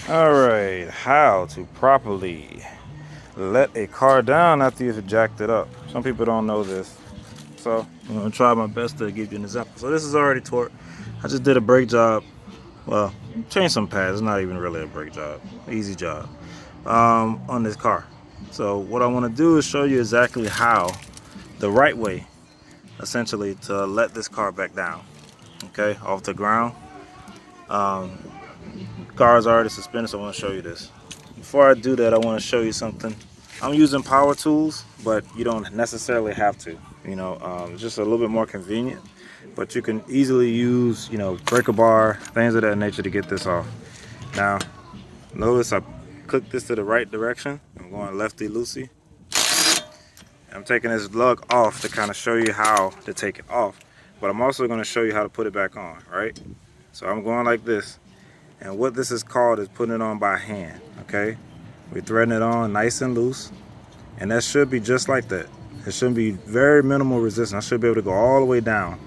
Alright, how to properly let a car down after you've jacked it up. Some people don't know this, so I'm going to try my best to give you an example. So this is already torqued. I just did a brake job. Well, changed some pads. It's not even really a brake job. Easy job on this car. So what I want to do is show you exactly how, the right way, essentially, to let this car back down. Okay, off the ground. Car is already suspended, so I want to show you this. Before I do that, I want to show you something. I'm using power tools, but you don't necessarily have to. It's just a little bit more convenient. But you can easily use, breaker bar, things of that nature to get this off. Now, notice I click this to the right direction. I'm going lefty-loosey. I'm taking this lug off to kind of show you how to take it off. But I'm also going to show you how to put it back on, right? So I'm going like this. And what this is called is putting it on by hand, okay? We're threading it on nice and loose. And that should be just like that. It should be very minimal resistance. I should be able to go all the way down.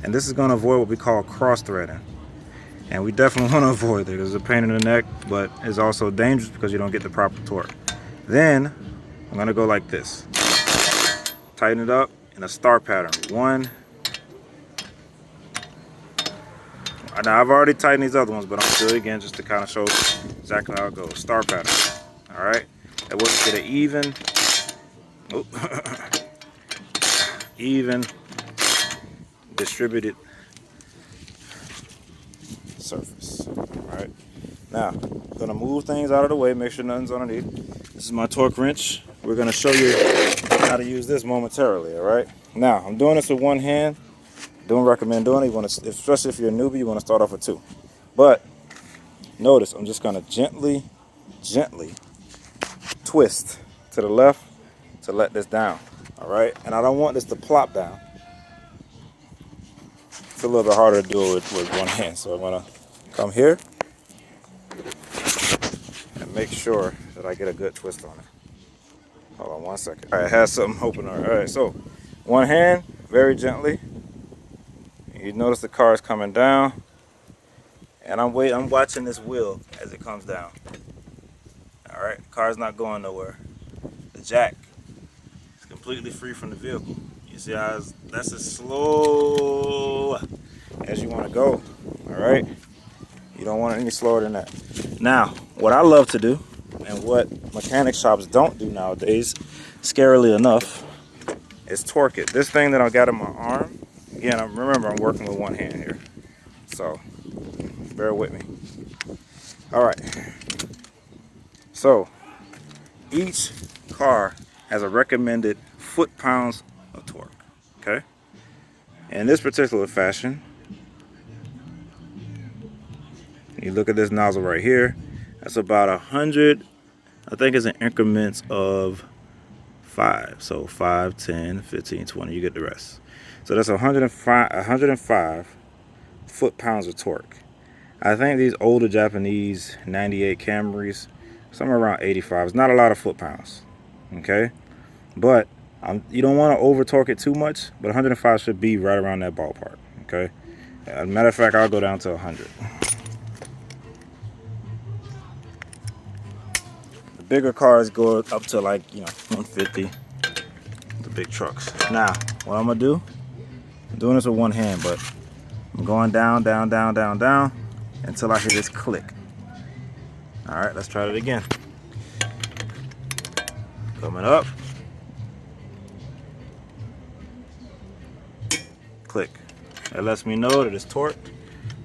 And this is going to avoid what we call cross threading. And we definitely want to avoid it. It's a pain in the neck, but it's also dangerous because you don't get the proper torque. Then I'm going to go like this. Tighten it up in a star pattern. One. Now I've already tightened these other ones, but I'm doing it again just to kind of show exactly how it goes. Star pattern. All right. That way you get an even distributed surface. All right. Now I'm gonna move things out of the way, make sure nothing's underneath. This is my torque wrench. We're gonna show you how to use this momentarily. All right. Now I'm doing this with one hand. Don't recommend doing it. You want to, especially if you're a newbie, you want to start off with two. But notice I'm just gonna gently twist to the left to let this down. All right, and I don't want this to plop down. It's a little bit harder to do it with one hand, so I'm gonna come here and make sure that I get a good twist on it. Hold on 1 second. All right, I have something open. All right, so one hand, very gently. You notice the car is coming down, and I'm watching this wheel as it comes down. All right, the car's not going nowhere. The jack is completely free from the vehicle. You see how that's as slow as you want to go. All right, you don't want it any slower than that. Now, what I love to do, and what mechanic shops don't do nowadays, scarily enough, is torque it. This thing that I got in my arm. Again, remember I'm working with one hand here, so bear with me. All right, so each car has a recommended foot-pounds of torque, okay? In this particular fashion, you look at this nozzle right here, that's about 100, I think it's in increments of 5, so 5, 10, 15, 20, you get the rest. So that's 105 foot-pounds of torque. I think these older Japanese 98 Camrys, somewhere around 85. It's not a lot of foot-pounds, okay? But you don't want to over-torque it too much, but 105 should be right around that ballpark, okay? As a matter of fact, I'll go down to 100. The bigger cars go up to 150, the big trucks. Now, what I'm going to do, I'm doing this with one hand, but I'm going down, down, down, down, down until I hear this click. All right, let's try it again. Coming up. Click. That lets me know that it's torqued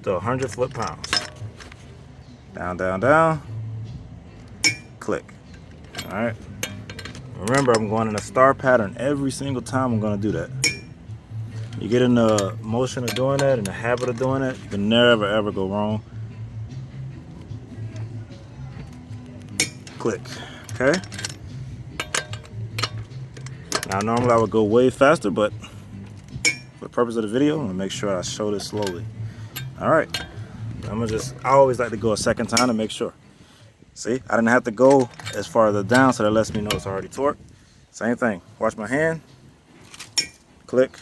to 100 foot-pounds. Down, down, down. Click. All right. Remember, I'm going in a star pattern every single time I'm going to do that. You get in the motion of doing that, in the habit of doing that, you can never ever go wrong. Click. Okay. Now normally I would go way faster, but for the purpose of the video, I'm gonna make sure I show this slowly. All right. I always like to go a second time to make sure. See, I didn't have to go as far down, so that lets me know it's already torqued. Same thing. Watch my hand. Click.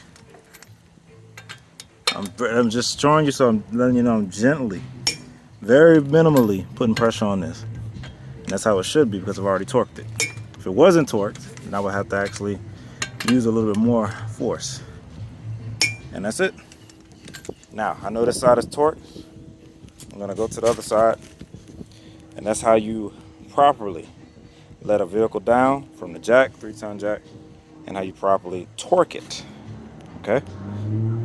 I'm just showing you, so I'm letting you know I'm gently very minimally putting pressure on this. And that's how it should be because I've already torqued it. If it wasn't torqued, then I would have to actually use a little bit more force. And that's it. Now, I know this side is torqued. I'm gonna go to the other side. And that's how you properly let a vehicle down from the jack, 3-ton jack, and how you properly torque it. Okay?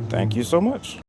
Thank you so much.